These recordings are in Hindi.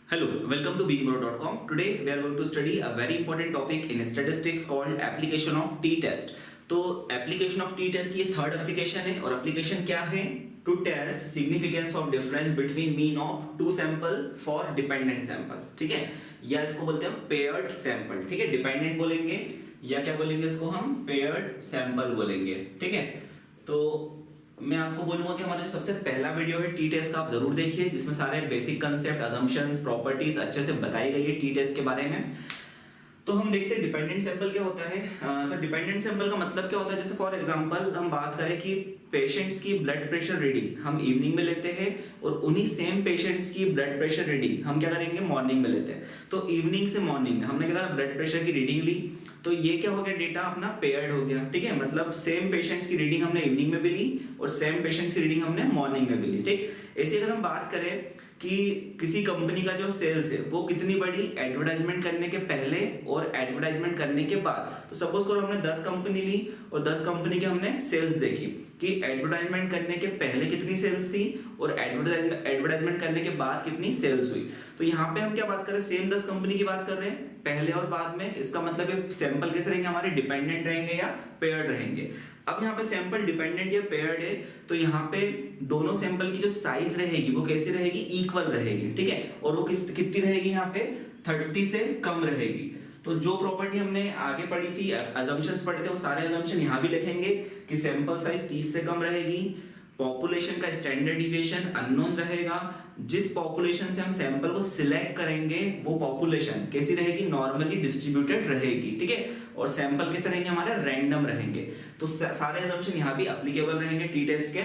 Hello, welcome to begingbro.com. Today we are going to study a very important topic in statistics called application of t-test. तो application of t-test की ये थर्ड एप्लीकेशन है और एप्लीकेशन क्या है? To test significance of difference between mean of two sample for dependent sample. ठीक है, या इसको बोलते हैं paired sample. ठीक है, dependent बोलेंगे या क्या बोलेंगे इसको हम paired sample बोलेंगे. ठीक है, तो मैं आपको बोलूंगा कि हमारा जो सबसे पहला वीडियो है टी टेस्ट का, आप जरूर देखिए, जिसमें सारे बेसिक कंसेप्ट, अजम्पशंस, प्रॉपर्टीज अच्छे से बताई गई है टी टेस्ट के बारे में. तो हम देखते हैं डिपेंडेंट सैंपल क्या होता है. तो डिपेंडेंट सैंपल का मतलब क्या होता है, जैसे फॉर एग्जांपल हम बात करें कि पेशेंट्स की ब्लड प्रेशर रीडिंग हम इवनिंग में लेते हैं और उन्हीं सेम पेशेंट्स की ब्लड प्रेशर रीडिंग हम क्या करेंगे, मॉर्निंग में लेते हैं. तो इवनिंग से मॉर्निंग में हमने क्या करा, ब्लड प्रेशर की रीडिंग ली, तो ये क्या हो गया, डेटा अपना पेयर्ड हो गया. ठीक है, मतलब सेम पेशेंट्स की रीडिंग हमने इवनिंग में भी ली और सेम पेशेंट्स की रीडिंग हमने मॉर्निंग में भी ली. ठीक, ऐसे अगर हम बात करें कि किसी कंपनी का जो सेल्स है वो कितनी बड़ी एडवर्टाइजमेंट करने के पहले और एडवर्टाइजमेंट करने के बाद, तो सपोज करो हमने 10 कंपनी ली और 10 कंपनी के हमने सेल्स देखी कि एडवर्टाइजमेंट करने के पहले कितनी सेल्स थी और एडवर्टाइजमेंट करने के बाद कितनी सेल्स हुई. तो यहाँ पे हम क्या बात कर रहे हैं, सेम 10 कंपनी की बात कर रहे हैं पहले और बाद में. इसका मतलब ये सैंपल कैसे रहेंगे, हमारे डिपेंडेंट रहेंगे या पेयर्ड रहेंगे. अब यहाँ पे सैंपल डिपेंडेंट या पेयर्ड है तो यहाँ पे दोनों सैंपल की जो साइज रहेगी वो कैसी रहेगी, इक्वल रहेगी. ठीक है, और वो कितनी रहेगी, यहाँ पे 30 से कम रहेगी. तो जो प्रॉपर्टी हमने आगे पढ़ी थी, अजम्पशंस पढ़े थे, वो सारे अजम्पशन यहाँ भी लिखेंगे कि सैंपल साइज 30 से कम रहेगी, पॉपुलेशन का स्टैंडर्ड डिविएशन अननोन रहेगा, जिस पॉपुलेशन से हम सैंपल को सिलेक्ट करेंगे वो पॉपुलेशन कैसी रहेगी, नॉर्मली डिस्ट्रीब्यूटेड रहेगी. ठीक है, और सैंपल कैसे रहेंगे, हमारे रैंडम रहेंगे. तो सारे असम्पशन यहाँ भी एप्लीकेबल रहेंगे टी टेस्ट के.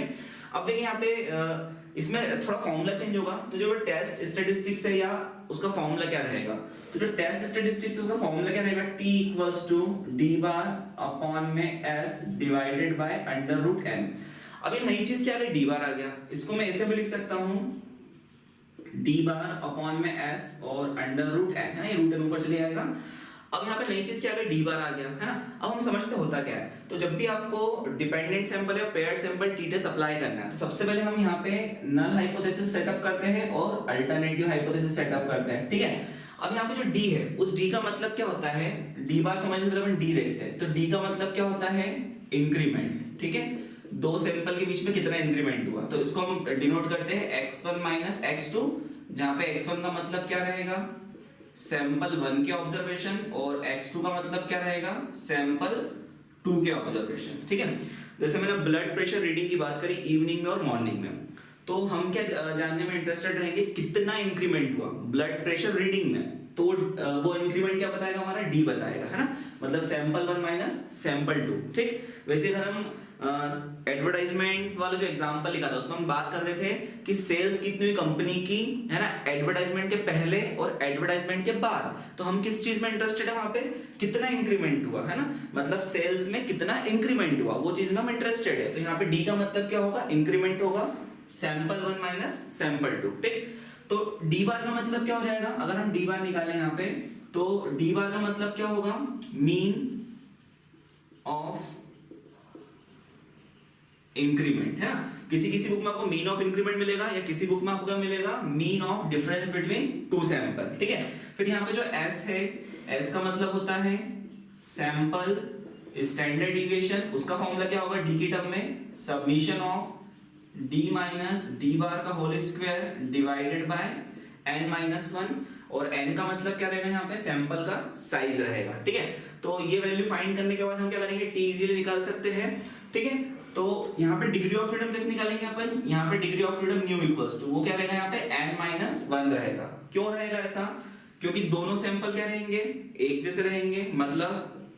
अब देखिए यहाँ पे इसमें थोड़ा फॉर्मूला चेंज होगा. तो जो टेस्ट स्टैटिस्टिक्स है या उसका फॉर्मूला क्या रहेगा, तो जो टेस्ट स्टैटिस्टिक्स है उसका फॉर्मूला क्या रहेगा, t = d बार अपॉन में s divided by under root n. अब ये नई चीज क्या है, d बार आ गया, इसको मैं ऐसे भी लिख सकता हूं d बार अपॉन में s और अंडर रूट n है, ये रूट n ऊपर चले जाएगा. अब यहाँ पे नई चीज क्या है, डी बार आ गया है ना. अब हम समझते होता क्या है, तो जब भी आपको डिपेंडेंट सैंपल या paired sample T test apply करना है तो सबसे पहले हम यहाँ पे नल हाइपोथेसिस सेटअप करते हैं और अल्टरनेटिव हाइपोथेसिस सेटअप करते हैं. ठीक है, अब यहाँ पे जो डी है उस डी का मतलब क्या होता है, डी बार समझने के लिए अपन डी देखते हैं. तो डी का मतलब क्या होता है, इंक्रीमेंट. ठीक है, दो सैंपल के बीच में कितना इंक्रीमेंट हुआ, तो इसको हम डिनोट करते हैं x1 माइनस x2, जहां पे x1 का मतलब क्या रहेगा, सैंपल 1 के ऑब्जर्वेशन, और x2 का मतलब क्या रहेगा, सैंपल 2 के ऑब्जर्वेशन. ठीक है, जैसे मैंने ब्लड प्रेशर रीडिंग की बात करी इवनिंग में और मॉर्निंग में, तो हम क्या जानने में इंटरेस्टेड रहेंगे, कितना इंक्रीमेंट हुआ ब्लड प्रेशर रीडिंग में. तो वो इंक्रीमेंट क्या बताएगा, हमारा डी बताएगा, है ना, मतलब सैंपल 1 माइनस सैंपल 2. ठीक, वैसे अगर हम एडवर्टाइजमेंट वाला जो एग्जांपल लिखा था उसमें हम बात कर रहे थे कि सेल्स कितनी हुई कंपनी की, है ना, एडवर्टाइजमेंट के पहले और एडवर्टाइजमेंट के बाद. तो हम किस चीज में इंटरेस्टेड है, वहां पे कितना इंक्रीमेंट हुआ, है ना, मतलब सेल्स में कितना इंक्रीमेंट हुआ, वो चीज में हम इंटरेस्टेड है. तो यहाँ पे डी का मतलब क्या होगा, इंक्रीमेंट होगा, सैंपल 1 माइनस सैंपल 2. ठीक, तो डी बार का मतलब क्या हो जाएगा, अगर हम डी बार निकालें यहाँ पे, तो डी बार का मतलब क्या होगा, मीन ऑफ इंक्रीमेंट, है ना. किसी किसी बुक में आपको मीन ऑफ इंक्रीमेंट मिलेगा या किसी बुक में आपको क्या मिलेगा, mean of difference between two sample. ठीक है, फिर यहाँ पे जो s है, s का मतलब होता है सैंपल स्टैंडर्ड डिविएशन, उसका फॉर्मूला क्या होगा, d की टर्म में summation of d minus d bar का whole square divided by n minus 1, और n का मतलब क्या रहेगा, यहाँ पे सैंपल का साइज रहेगा. ठीक है, तो ये वैल्यू फाइंड करने के बाद हम क्या करेंगे, t इजीली निकाल सकते हैं. ठीक है, तो यहाँ पे डिग्री ऑफ फ्रीडम कैसे निकालेंगे अपन, यहाँ पे degree of freedom nu equals to वो क्या रहेगा, यहाँ पे n माइनस 1 रहेगा. क्यों रहेगा ऐसा, क्योंकि दोनों सैंपल क्या रहेंगे, एक जैसे रहेंगे, मतलब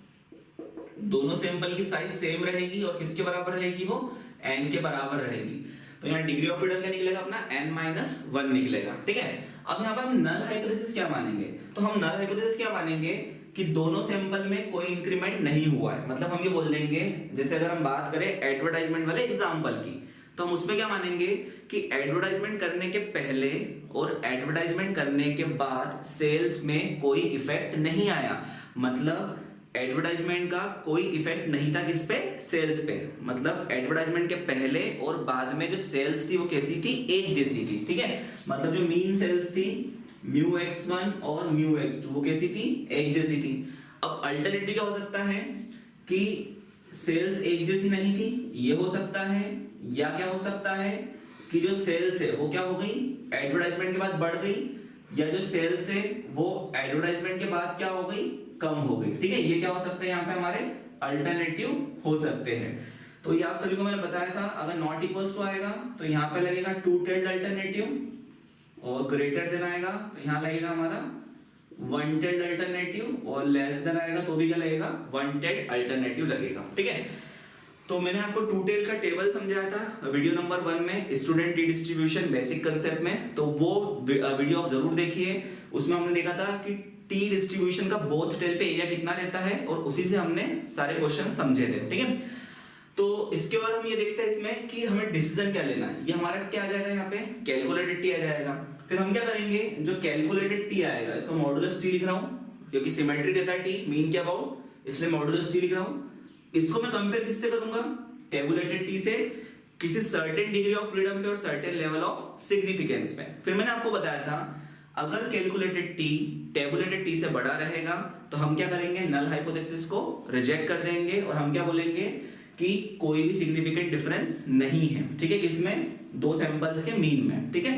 दोनों सैंपल की साइज सेम रहेगी और किसके बराबर रहेगी, वो n के बराबर रहेगी. तो यहाँ डिग्री ऑफ फ्रीडम क्या निकलेगा, अपना n माइनस 1 निकलेगा. ठीक है, अब यहाँ पे हम नल हाइपोथेसिस क्या मानेंगे, तो हम नल हाइपोथेसिस क्या मानेंगे कि दोनों सैंपल में कोई इंक्रीमेंट नहीं हुआ है. मतलब हम ये बोल देंगे, जैसे अगर हम बात करें एडवर्टाइजमेंट वाले एग्जांपल की, तो हम उसमें क्या मानेंगे कि एडवर्टाइजमेंट करने के पहले और एडवर्टाइजमेंट करने के बाद सेल्स में कोई इफेक्ट नहीं आया. मतलब एडवर्टाइजमेंट का कोई इफेक्ट नहीं था किस पे, सेल्स पे. मतलब एडवर्टाइजमेंट के पहले और बाद में जो सेल्स थी वो कैसी थी, एक जैसी थी. ठीक है, मतलब जो मीन सेल्स थी म्यू x1 और म्यू x2 वो कैसी थी, एक जैसी थी। अब अल्टरनेटिव क्या हो सकता है कि सेल्स एक जैसी नहीं थी, ये हो सकता है, या क्या हो सकता है कि जो सेल्स है वो क्या हो गई, एडवर्टाइजमेंट के बाद बढ़ गई, या जो सेल्स है वो एडवर्टाइजमेंट के बाद क्या हो गई, कम हो गई। ठीक है, ये क्या हो सकता है यहाँ पे हमारे अल्टरनेटिव हो सकते हैं। तो ये आप सभी को मैंने बताया था, अगर नॉट इक्वल्स टू आएगा तो यहाँ पे लगेगा टू टेल्ड अल्टरनेटिव, और ग्रेटर देन आएगा तो यहाँ लगेगा हमारा वन टेल्ड अल्टरनेटिव, और लेस देन आएगा तो भी क्या लगेगा, वन टेल्ड अल्टरनेटिव लगेगा। ठीक है, तो मैंने आपको टू टेल का टेबल समझाया था वीडियो नंबर 1 में, student T distribution basic concept में, तो वो वीडियो आप जरूर देखिए। उसमें हमने देखा था कि टी डिस्ट्रीब्यूशन का बोथ टेल पे एरिया कितना रहता है, और उसी से हमने सारे क्वेश्चन समझे थे। ठीक है, तो इसके बाद हम ये देखते हैं इसमें कि हमें डिसीजन क्या लेना है। ये हमारा क्या आ जाएगा, यहाँ पे कैलकुलेटेड टी आ जाएगा। फिर हम क्या करेंगे, जो कैलकुलेटेड टी आएगा इसको मॉडुलस टी लिख रहा हूँ, क्योंकि सिमेट्री रहता है टी, मीन क्या अबाउट, इसलिए मॉडुलस टी लिख रहा हूँ। इसको मैं कंपेयर किससे करूंगा, टेबुलेटेड टी से, किसी सर्टेन डिग्री ऑफ फ्रीडम पे और सर्टेन लेवल ऑफ सिग्निफिकेंस पे। फिर मैंने आपको बताया था अगर कैलकुलेटेड टी टेबुलेटेड टी से बड़ा रहेगा तो हम क्या करेंगे, नल हाइपोथेसिस को रिजेक्ट कर देंगे, और हम क्या बोलेंगे कि कोई भी सिग्निफिकेंट डिफरेंस नहीं है। ठीक है, किसमें, दो सैंपल्स के मीन में। ठीक है,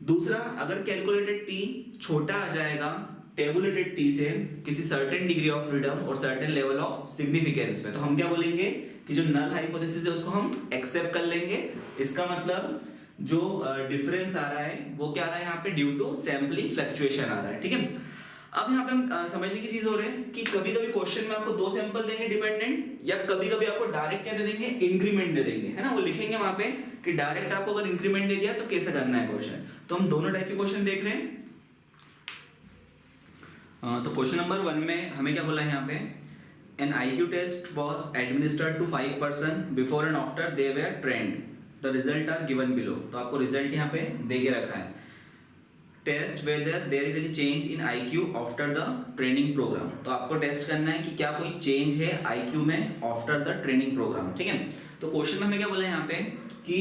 दूसरा, अगर कैलकुलेटेड टी छोटा आ जाएगा टेबुलेटेड टी से किसी सर्टेन डिग्री ऑफ फ्रीडम और सर्टेन लेवल ऑफ सिग्निफिकेंस पे, तो हम क्या बोलेंगे कि जो नल हाइपोथेसिस है उसको हम एक्सेप्ट कर लेंगे। इसका मतलब जो डिफरेंस आ रहा है वो क्या आ रहा है यहाँ पे, ड्यू टू सैंपलिंग फ्लक्चुएशन आ रहा है। ठीक है, अब यहाँ पे हम समझने की चीज हो रही है कि कभी कभी क्वेश्चन में आपको दो सैंपल देंगे डिपेंडेंट, या कभी कभी आपको डायरेक्ट क्या दे देंगे, इंक्रीमेंट दे देंगे, है ना, वो लिखेंगे वहां पे कि डायरेक्ट आपको अगर इंक्रीमेंट दे दिया तो कैसे करना है क्वेश्चन। तो हम दोनों टाइप के क्वेश्चन देख रहे हैं। तो क्वेश्चन नंबर 1 में हमें क्या बोला है यहाँ पे, an IQ test was administered to 5 person before and after they were trained, the result are given below. तो आपको रिजल्ट यहाँ पे दे के रखा है, test whether there is any change in IQ after the training program. तो आपको टेस्ट करना है कि क्या कोई चेंज है IQ में आफ्टर द ट्रेनिंग प्रोग्राम। ठीक है, तो क्वेश्चन में हमें क्या बोला है यहाँ पे कि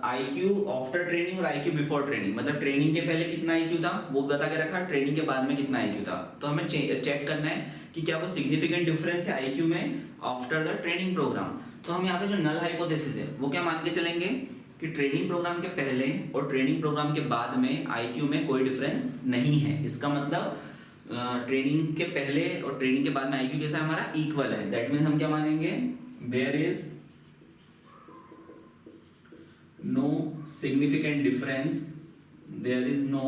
IQ आफ्टर ट्रेनिंग और IQ बिफोर ट्रेनिंग, मतलब ट्रेनिंग के पहले कितना IQ था वो बता के रखा, ट्रेनिंग के बाद में कितना IQ था। तो हमें चेक करना है कि क्या कोई सिग्निफिकेंट डिफरेंस है IQ में आफ्टर द ट्रेनिंग प्रोग्राम। तो हम यहाँ पे जो नल हाइपोथेसिस है वो क्या मान के चलेंगे कि ट्रेनिंग प्रोग्राम के पहले और ट्रेनिंग प्रोग्राम के बाद में IQ में कोई डिफरेंस नहीं है। इसका मतलब ट्रेनिंग के पहले और ट्रेनिंग के बाद में IQ कैसा हमारा इक्वल है। दैट मीन्स हम क्या मानेंगे, there is no significant difference, there is no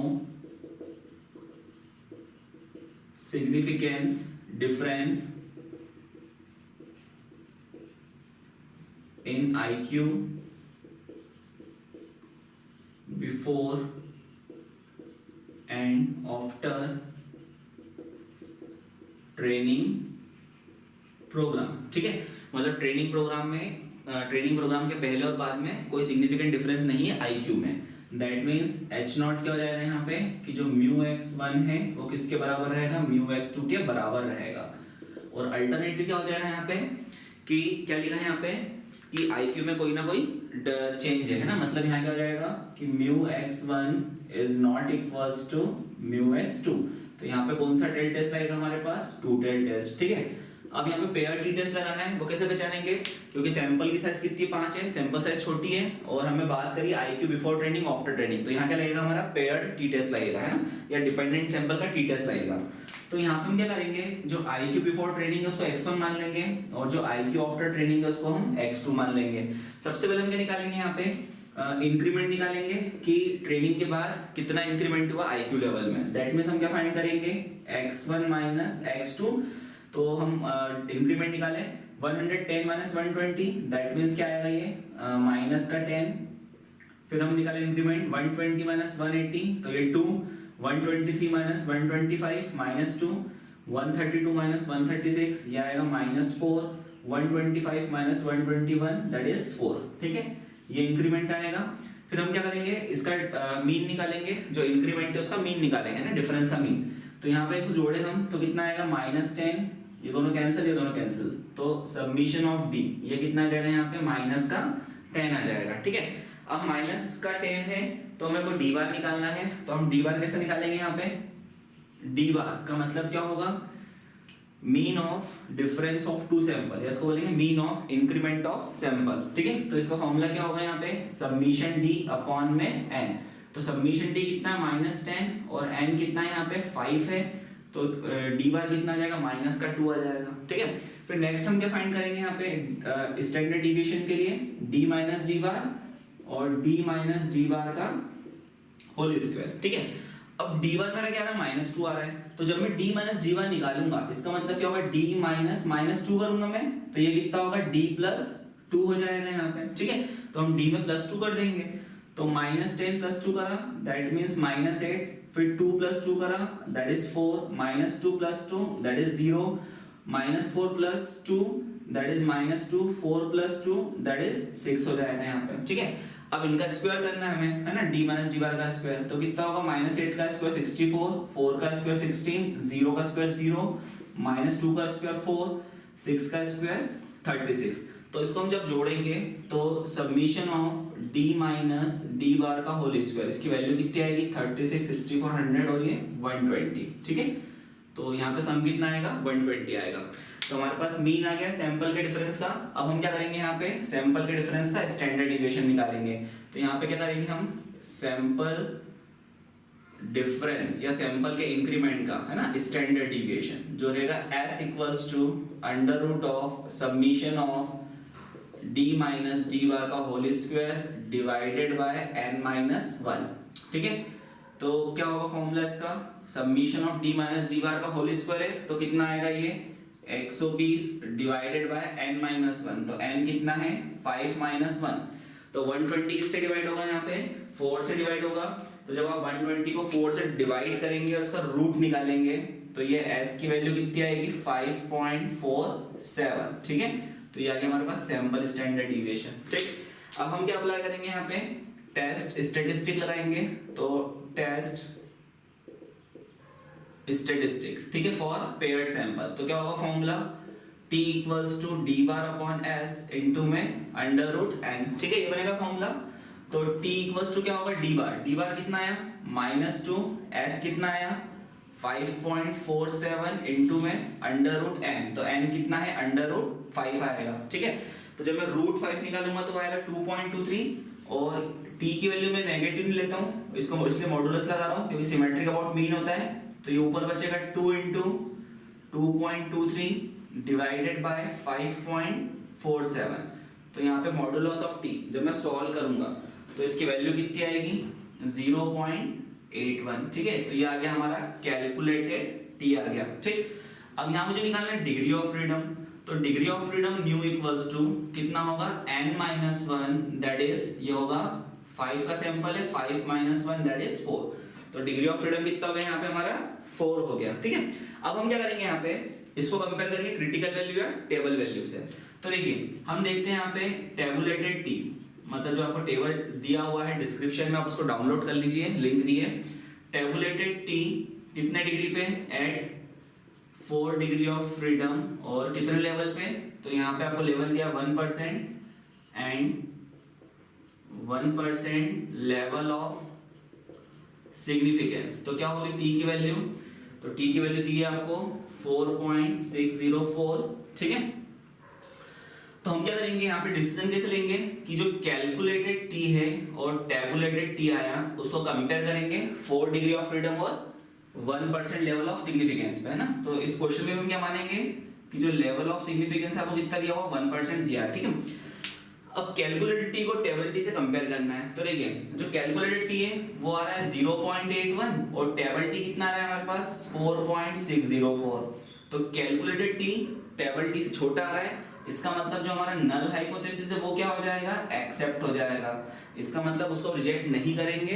significance difference in IQ before and after training program। ठीक है, मतलब ट्रेनिंग प्रोग्राम में ट्रेनिंग प्रोग्राम के पहले और बाद में कोई सिग्निफिकेंट डिफरेंस नहीं है IQ में। दैट मींस H0 क्या हो जाएगा यहाँ पे कि जो μx1 है वो किसके बराबर रहेगा, μx2 के बराबर रहेगा। और अल्टरनेटिव क्या हो जाएगा यहाँ पे कि क्या लिखा है यहाँ पे कि IQ में कोई ना कोई चेंज है ना, मतलब यहाँ क्या हो जाएगा कि μx1 is not equals to μx2। तो यहाँ पे कौन सा टेल टेस्ट आएगा हमारे पास, टू टेल टेस्ट। ठीक है, अब यहाँ पे पेयर टी टेस्ट लगाना है, वो कैसे पहचानेंगे, क्योंकि सैंपल की साइज कितनी 5 है, सैंपल साइज छोटी है, और हमें बात करिए IQ before training after training, तो यहाँ क्या लगेगा हमारा पेयर्ड टी टेस्ट लगेगा, है ना, या डिपेंडेंट सैंपल का टी टेस्ट लगेगा। तो यहाँ पे हम क्या करेंगे, जो IQ बिफोर ट्रेनिंग है उसको x1 मान लेंगे, और जो IQ आफ्टर ट्रेनिंग है उसको हम x2 मान लेंगे। सबसे पहले हम क्या निकालेंगे यहाँ पे, इंक्रीमेंट निकालेंगे कि ट्रेनिंग के बाद कितना इंक्रीमेंट हुआ IQ लेवल में। दैट मींस हम क्या फाइंड करेंगे, x1 माइनस x2। तो हम इंक्रीमेंट निकाले 110 माइनस 120, दैट मींस क्या आएगा ये माइनस का 10। फिर हम निकाले इंक्रीमेंट 120 माइनस 180, तो ये 2, 123 माइनस 125 माइनस 2, 132 माइनस 136 ये आएगा माइनस 4, 125 माइनस 121 दैट इज 4। ठीक है, ये इंक्रीमेंट आएगा। फिर हम क्या करेंगे, इसका मीन निकालेंगे, जो इंक्रीमेंट है उसका मीन निकालेंगे ना, डिफरेंस का मीन। तो यहाँ पे इसको जोड़े हम तो कितना आएगा -10, ये दोनों कैंसिल, ये दोनों कैंसिल, तो सबमिशन ऑफ डी ये कितना आ जाएगा यहाँ पे -10 आ जाएगा। ठीक है, अब -10 है तो हमें को डी बार निकालना है, तो हम डी बार कैसे निकालेंगे? यहाँ पे डी बार का मतलब क्या होगा? Mean of difference of two sample, इसको बोलेंगे mean of increment of sample. ठीक है, तो इसका फॉर्मूला क्या होगा? यहाँ पे सब्मिशन डी अपॉन में एन। तो सब्मिशन डी कितना है? -10 और एन कितना है? यहाँ पे 5 है, तो डी बार कितना आ जाएगा? -2 आ जाएगा। ठीक है, फिर नेक्स्ट हम क्या फाइंड करेंगे? यहाँ पे स्टैंडर्ड डिविएशन के लिए डी माइनस डी बार और डी माइनस डी बार का होल स्क्वायर। ठीक है, अब डी बार मेरा क्या आ रहा है? -2 आ रहा है, तो जब मैं डी माइनस डी बार निकालूंगा इसका मतलब क्या होगा? डी माइनस -2 करूंगा मैं, तो ये कितना होगा? डी प्लस 2 हो जाएगा यहाँ पे। ठीक है, तो हम डी में +2 कर देंगे, तो -10 + 2 करा दैट मींस -8, फिर 2 + 2 करा that is 4, -2 + 2 that is 0, -4 + 2 that is -2, 4 + 2 that is 6 हो जाएगा यहाँ पे। ठीक है, अब इनका स्क्वायर करना है हमें, है ना? डी माइनस डी बार का स्क्वायर, तो कितना होगा? -8 का स्क्वायर 64, 4 का स्क्वायर 16, 0 का स्क्वायर 0, -2 का स्क्वायर 4, 6 का स्क्वायर 36। तो इसको हम जब जोड़ेंगे तो submission of D minus D bar का होल स्क्वायर, इसकी वैल्यू कितनी आएगी? 36, 64, 100 और ये 120। ठीक है, तो यहाँ पे सम कितना आएगा? 120 आएगा। तो हमारे पास मीन आ गया सैंपल के डिफरेंस का। अब हम क्या करेंगे? यहाँ पे सैंपल के डिफरेंस का स्टैंडर्ड डिविएशन निकालेंगे। तो यहाँ पे क्या करेंगे हम? सैंपल डिफरेंस या सैंपल के इंक्रीमेंट का, है ना, स्टैंडर्ड डिविएशन जो रहेगा s equals to √ summation of d minus D bar का whole square divided bye n-1। ठीक है, तो क्या होगा फॉर्मूला इसका? Submission of d minus D bar का होल स्क्वायर है, तो कितना आएगा? ये 120 डिवाइडेड बाय n-1, तो n कितना है? 5 - 1, तो 120 किससे डिवाइड होगा? यहाँ पे 4 से डिवाइड होगा। तो जब आप 120 को 4 से डिवाइड करेंगे और उसका रूट निकालेंगे तो ये s की वैल्यू कितनी आएगी? 5.47। ठीक है, तो ये आ गया हमारे पास सैंपल स्टैंडर्ड डिविएशन। ठीक, अब हम क्या अप्लाई करेंगे? यहाँ पे टेस्ट स्टैटिस्टिक लगाएंगे, तो टेस्ट स्टैटिस्टिक, ठीक है, फॉर पेयर्ड सैंपल। तो क्या होगा formula? t equals to D bar upon s into में √n। ठीक है, ये बनेगा फॉर्मूला। तो t इक्वल्स टू क्या होगा? डी बार कितना आया? -2, s कितना आया? 5.47 इनटू में √n, तो n कितना है? √5 आएगा। ठीक है, तो जब मैं √5 निकालूंगा तो आएगा 2.23, और t की वैल्यू मैं नेगेटिव नहीं लेता हूँ, इसको इसलिए मॉडुलस लगा रहा हूँ क्योंकि सिमेट्रिक अबाउट मीन होता है। तो ये ऊपर बचेगा 2 × 2.23 डिवाइडेड बाय 5.47। तो यहाँ पे मॉडुलस ऑफ t जब मैं सॉल्व करूंगा तो इसकी वैल्यू कितनी आएगी? 0.81। ठीक है, तो ये आ गया हमारा कैलकुलेटेड t आ गया। ठीक, अब यहाँ मुझे निकालना है डिग्री ऑफ फ्रीडम। तो degree of freedom nu equals to कितना होगा? n-1 दैट इज, ये होगा 5 का सैंपल है, 5 - 1 दैट इज 4। तो डिग्री ऑफ फ्रीडम कितना हो गया? यहाँ पे हमारा 4 हो गया। ठीक है, अब हम क्या करेंगे? यहाँ पे इसको कंपेयर करेंगे क्रिटिकल वैल्यू या टेबल वैल्यू से। तो देखिए हम देखते हैं यहाँ पे टेबुलेटेड टी, मतलब जो आपको टेबल दिया हुआ है डिस्क्रिप्शन में, आप उसको डाउनलोड कर लीजिए, लिंक दिए। टेबुलेटेड टी कितने डिग्री पे? एट 4 डिग्री ऑफ फ्रीडम, और कितने लेवल पे? तो यहाँ पे आपको लेवल दिया 1% एंड 1% लेवल ऑफ सिग्निफिकेंस। तो क्या होगी टी की वैल्यू? तो टी की वैल्यू दी है आपको 4.604। ठीक है, तो हम क्या करेंगे? यहाँ पे डिसीजन कैसे लेंगे कि जो कैलकुलेटेड टी है और टेबुलेटेड टी आया उसको कंपेयर करेंगे 4 डिग्री ऑफ फ्रीडम और 1% लेवल ऑफ सिग्निफिकेंस पे, है ना। तो इस क्वेश्चन में हम क्या मानेंगे कि जो लेवल ऑफ सिग्निफिकेंस है वो कितना दिया हुआ? 1% दिया है। ठीक है, अब कैलकुलेटेड टी को टेबल टी से कंपेयर करना है। तो देखिए जो कैलकुलेटेड टी है वो आ रहा है 0.81 और टेबल टी कितना आ रहा है हमारे पास? 4.604। तो कैलकुलेटेड टी टेबल टी से छोटा आ रहा है, इसका मतलब जो हमारा नल हाइपोथेसिस है वो क्या हो जाएगा? एक्सेप्ट हो जाएगा। इसका मतलब उसको रिजेक्ट नहीं करेंगे।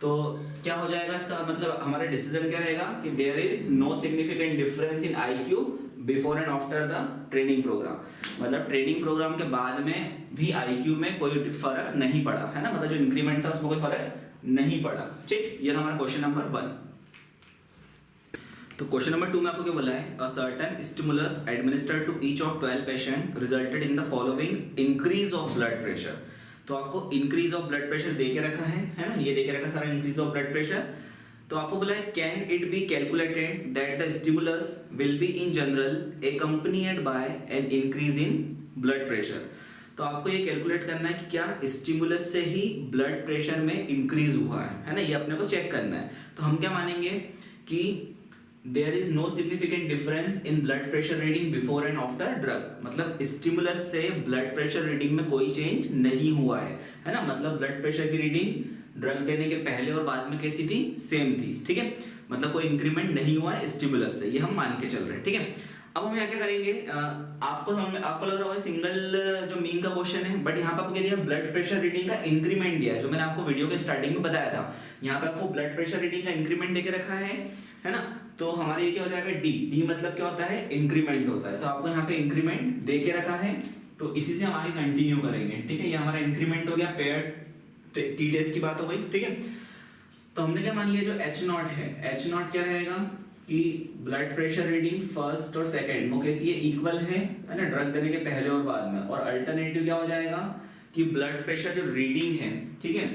तो क्या हो जाएगा इसका मतलब? हमारा डिसीजन क्या रहेगा कि there is no significant difference in IQ before and after the training program. मतलब ट्रेनिंग प्रोग्राम के बाद में भी आईक्यू में कोई फर्क नहीं पड़ा, है ना, मतलब जो इंक्रीमेंट था उसमें कोई फर्क नहीं पड़ा। ठीक, ये था हमारा क्वेश्चन नंबर 1। तो क्वेश्चन नंबर 2 में आपको क्या बोला है? A certain stimulus administered to each of 12 patient resulted in the following increase of blood pressure. तो आपको इंक्रीज ऑफ ब्लड प्रेशर दे के रखा है ना, ये दे के रखा सारा इंक्रीज ऑफ ब्लड प्रेशर। तो आपको बोला है can it be calculated that the stimulus will be in general accompanied by an increase in blood pressure. तो आपको ये कैलकुलेट करना है कि क्या स्टिमुलस से ही ब्लड प्रेशर में इंक्रीज हुआ है ना, ये अपने को चेक करना है। तो हम क्या मानेंगे कि there is no significant difference in blood pressure reading before and after drug, मतलब स्टिमुलस से ब्लड प्रेशर रीडिंग में कोई चेंज नहीं हुआ है ना, मतलब ब्लड प्रेशर की रीडिंग ड्रग देने के पहले और बाद में कैसी थी, सेम थी, ठीक है, मतलब कोई इंक्रीमेंट नहीं हुआ है स्टिमुलस से, ये हम मान के चल रहे हैं, ठीक है। अब हम यहाँ क्या करेंगे, आपको लग रहा होगा सिंगल जो मीन का क्वेश्चन है, बट यहाँ पे आपको क्या दिया, ब्लड प्रेशर रीडिंग का इंक्रीमेंट दिया है, जो मैंने आपको वीडियो के स्टार्टिंग में बताया था। यहाँ पे आपको ब्लड प्रेशर रीडिंग का इंक्रीमेंट देके रखा है ना, तो हमारे ये क्या हो जाएगा, डी मतलब क्या होता है, इंक्रीमेंट होता है। तो आपको यहाँ पे इंक्रीमेंट दे के रखा है, तो इसी से हम आगे कंटिन्यू करेंगे, ठीक है। ये हमारा इंक्रीमेंट हो गया, पेयर टी टेस्ट की बात हो गई, ठीक है। तो हमने क्या मान लिया, जो H0 है, H0 क्या रहेगा कि ब्लड प्रेशर रीडिंग फर्स्ट और सेकंड वो कैसी है, इक्वल है ना, ड्रग देने के पहले और बाद में। और अल्टरनेटिव क्या हो जाएगा कि ब्लड प्रेशर जो रीडिंग है, ठीक है,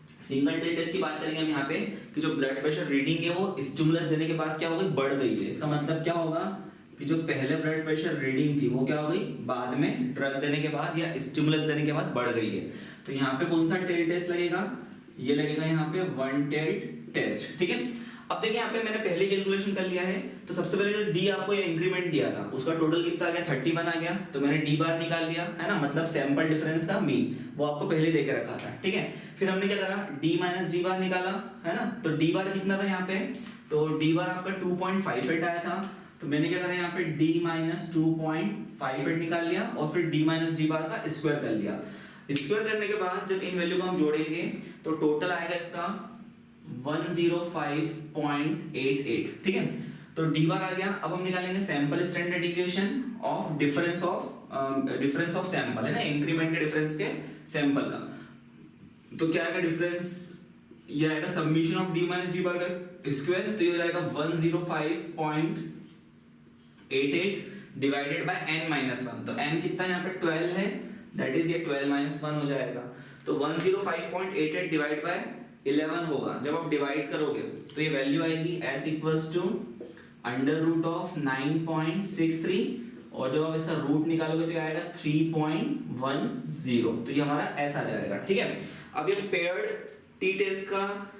सिंगल टी टेस्ट की बात करेंगे हम यहाँ पे कि जो ब्लड प्रेशर रीडिंग है वो स्टिमुलस देने के बाद क्या हो गई, बढ़ गई है। इसका मतलब क्या होगा कि जो पहले ब्लड प्रेशर रीडिंग थी वो क्या हो गई, बाद में ड्रग देने के बाद या स्टिमुलस देने के बाद बढ़ गई है। तो यहाँ पे कौन सा टेल टेस्ट लगेगा, ये लगेगा यहाँ पे वन टेल टेस्ट, ठीक है। अब देखिए यहाँ पे मैंने पहले कैलकुलेशन कर लिया है, तो सबसे पहले जो डी आपको ये इंक्रीमेंट दिया था उसका टोटल कितना आ गया, 31 आ गया, तो मैंने डी बार निकाल लिया है ना, मतलब सैंपल डिफरेंस का मीन वो आपको पहले देके रखा था, ठीक है। फिर हमने क्या करा, डी माइनस डी बार निकाला है ना, तो डी बार कितना था यहाँ पे, तो डी बार आपका 2.58 आया था, तो मैंने क्या करा यहाँ पे d माइनस 2.58 निकाल लिया और फिर d माइनस डी बार का स्क्वायर कर लिया। स्क्वायर करने के बाद जब इन वैल्यू को हम जोड़ेंगे तो टोटल आएगा इसका 105.88, ठीक है। तो डी बार आ गया। अब हम निकालेंगे sample standard deviation of difference of sample, है ना, इंक्रीमेंट के डिफरेंस के सैंपल का। तो क्या आएगा डिफरेंस, ये आएगा submission of D minus D bar का स्क्वायर, तो ये हो जाएगा 105.88 डिवाइडेड बाय n माइनस 1। तो n कितना यहाँ पे 12 है, दैट इज ये 12 माइनस 1 हो जाएगा। तो 105.88 डिवाइड बाय 11 होगा। जब आप डिवाइड करोगे तो ये वैल्यू आएगी s equals to under root of 9.63 और जब आप इसका रूट निकालोगे तो ये आएगा 3.10। तो ये हमारा s आ जाएगा, ठीक है। अब ये पेयर्ड टी टेस्ट का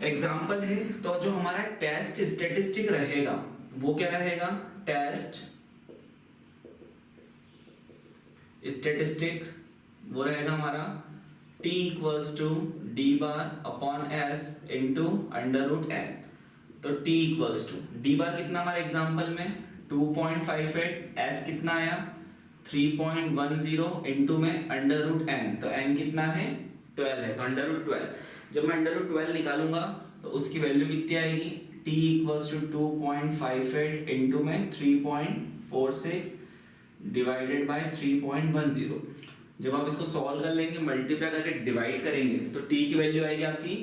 एग्जाम्पल है, तो जो हमारा टेस्ट स्टेटिस्टिक रहेगा वो क्या रहेगा, टेस्ट स्टेटिस्टिक वो रहेगा हमारा t equals to D bar upon s into under root n। तो t equals to D bar कितना हमारे एग्जाम्पल में 2.58, s कितना आया 3.10 इंटू में अंडर रूट n, तो n कितना है 12 है, तो अंडर रूट 12। जब मैं अंडर रूट 12 निकालूंगा तो उसकी वैल्यू कितनी आएगी, t इक्वल्स टू 2.58 इंटू में 3.46 डिवाइडेड बाय 3.10। जब आप इसको सॉल्व कर लेंगे, मल्टीप्लाई करके डिवाइड करेंगे तो t की वैल्यू आएगी आपकी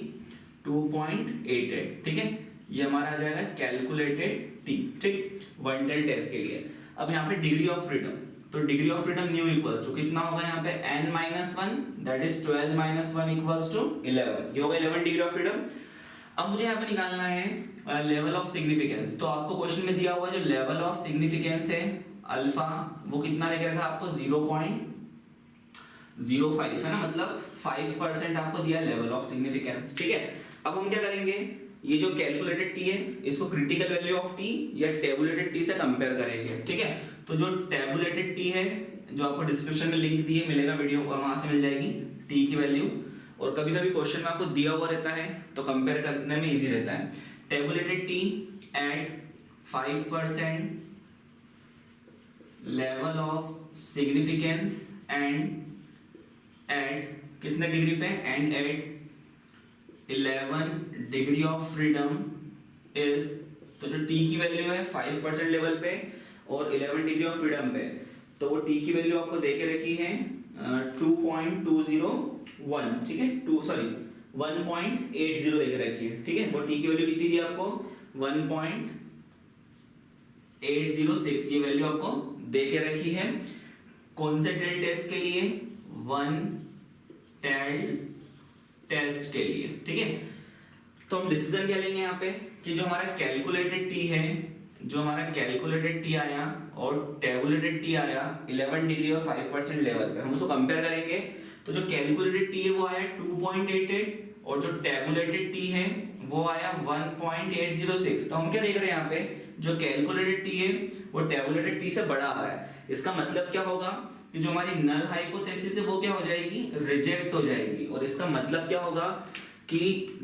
2.88, ठीक है। ये हमारा आ जाएगा कैलकुलेटेड t, ठीक, वन टेल टेस्ट के लिए। अब यहाँ पे डिग्री ऑफ फ्रीडम, तो degree of freedom nu equals to कितना होगा यहाँ पे n minus 1, that is 12 minus 1 equals to 11, ये होगा 11 डिग्री ऑफ फ्रीडम। अब मुझे यहाँ पे निकालना है लेवल ऑफ सिग्निफिकेंस। तो आपको क्वेश्चन में दिया हुआ जो लेवल ऑफ सिग्निफिकेंस है अल्फा, वो कितना लेके रखा आपको 0.05 है ना, मतलब 5% आपको दिया लेवल ऑफ सिग्निफिकेंस, ठीक है। अब हम क्या करेंगे, ये जो कैलकुलेटेड टी है इसको क्रिटिकल वैल्यू ऑफ टी या टेबुलेटेड टी से कंपेयर करेंगे, ठीक है। तो जो टेबुलेटेड टी है, जो आपको डिस्क्रिप्शन में लिंक दिए मिलेगा वीडियो, वहां से मिल जाएगी टी की वैल्यू। और कभी कभी क्वेश्चन में आपको दिया हुआ रहता है तो कंपेयर करने में इजी रहता है। Tabulated t at 5% level of significance and at कितने डिग्री पे, and at 11 degree of freedom is, तो जो t की वैल्यू है 5% लेवल पे और 11 डिग्री ऑफ फ्रीडम पे, तो वो t की वैल्यू आपको देके रखी है 2.201, ठीक है, 1.80 देके रखी है, ठीक है। वो t की वैल्यू कितनी दी आपको 1.806, ये वैल्यू आपको देके रखी है। कौन से टेल टेस्ट के लिए, वन टेल्ड टेस्ट के लिए, ठीक है। तो हम डिसीजन क्या लेंगे यहाँ पे कि जो हमारा कैलकुलेटेड टी है, जो हमारा कैलकुलेटेड टी आया और टेबुलेटेड टी आया 11 डिग्री और 5% लेवल पे, हम उसको कंपेयर करेंगे। तो जो कैलकुलेटेड टी है वो आया 2.88 और जो टेबुलेटेड टी है वो आया 1.806। तो हम क्या देख रहे हैं यहाँ पे, जो कैलकुलेटेड टी है वो टेबुलेटेड टी से बड़ा आ रहा है। इसका मतलब क्या होगा कि जो हमारी नल हाइपोथेसिस है वो क्या हो जाएगी, रिजेक्ट हो जाएगी। और इसका मतलब क्या होगा कि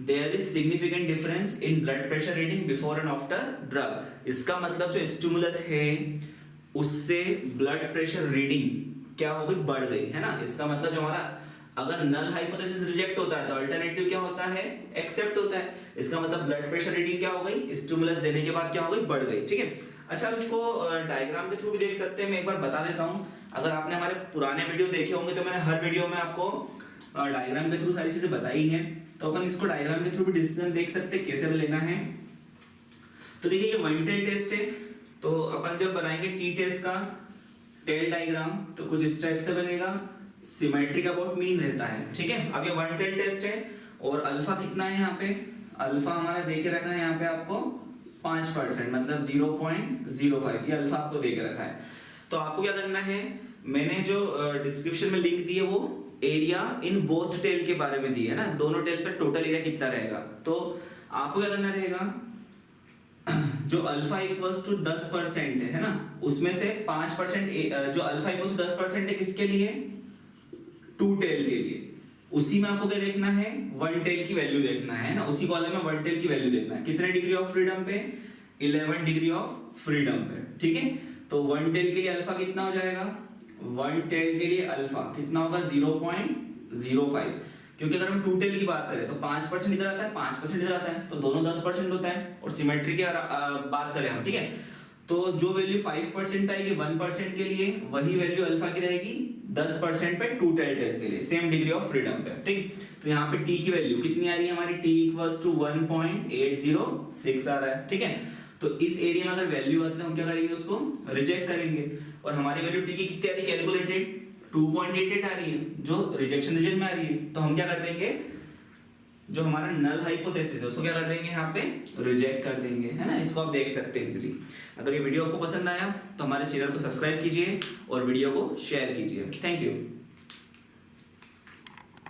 there is significant difference in blood pressure reading before and after drug. इसका मतलब जो स्टिमुलस है उससे ब्लड प्रेशर रीडिंग क्या हो गई, बढ़ गई, है ना। इसका मतलब जो हमारा अगर नल हाइपोथेसिस रिजेक्ट होता है तो अल्टरनेटिव क्या होता है, एक्सेप्ट होता है। इसका मतलब ब्लड प्रेशर रीडिंग क्या हो गई, स्टिमुलस देने के बाद क्या हो गई, बढ़ गई, ठीक है। अच्छा, अब इसको डायग्राम के थ्रू भी देख सकते हैं। मैं एक बार बता देता हूं, अगर आपने हमारे पुराने वीडियो देखे होंगे तो मैंने हर वीडियो में आपको डायग्राम के थ्रू सारी चीजें बताई हैं। तो अपन इसको डायग्राम के थ्रू भी डिसीजन देख सकते हैं कैसे लेना है। तो देखिए ये वन टेल टेस्ट है। तो अपन जब बनाएंगे टी टेस्ट का टेल डायग्राम तो कुछ इस टाइप से बनेगा, सिमेट्रिक अबाउट मीन रहता है, ठीक है। अब ये वन टेल टेस्ट है और अल्फा कितना है यहाँ पे, अल्फा हमारा देके रखा है यहाँ पे आपको 5%, मतलब 0.05, ये अल्फा आपको देके रखा है। तो आपको क्या करना है, मैंने जो डिस्क्रिप्शन में लिंक दी है वो एरिया इन बोथ टेल के बारे में दी है ना, दोनों टेल पे टोटल एरिया कितना रहेगा। तो आपको क्या करना रहेगा, जो अल्फा इक्वल्स टू 10% है ना, उसमें से 5% जो अल्फा इक्वल्स टू 10% है किसके लिए, टू टेल के लिए। उसी में आपको क्या देखना है, वन टेल की वैल्यू देखना है ना, उसी कॉलम में वन टेल की वैल्यू देखना है। कितने डिग्री ऑफ फ्रीडम पे, 11 डिग्री ऑफ फ्रीडम पे, ठीक है। तो वन टेल के लिए अल्फा कितना हो जाएगा, वन टेल के लिए अल्फा कितना होगा 0.05, क्योंकि अगर हम टू टेल की बात करें तो 5% इधर आता है, 5% इधर आता है, तो दोनों 10% होता है। और सिमेट्री की बात करें हम, ठीक है, तो जो वैल्यू 5% आएगी 1% के लिए, वही वैल्यू अल्फा की रहेगी 10% पे टू टेल टेस्ट के लिए, सेम डिग्री ऑफ फ्रीडम पे, ठीक। तो यहाँ पे टी की वैल्यू कितनी आ रही है हमारी, टी इक्वल्स टू 1.806 आ रहा है, ठीक है। तो इस एरिया में अगर वैल्यू आती है तो हम क्या करेंगे, उसको रिजेक्ट करेंगे। और हमारी वैल्यू टी की कितनी आ रही है कैलकुलेटेड, 2.88 आ रही है, जो रिजेक्शन रीजन में आ रही है। तो हम क्या कर देंगे, जो हमारा नल हाइपोथेसिस है उसको क्या कर देंगे, यहाँ पे रिजेक्ट कर देंगे, है ना। इसको आप देख सकते हैं इजीली। अगर ये वीडियो आपको पसंद आया तो हमारे चैनल को सब्सक्राइब कीजिए और वीडियो को शेयर कीजिए। Thank you.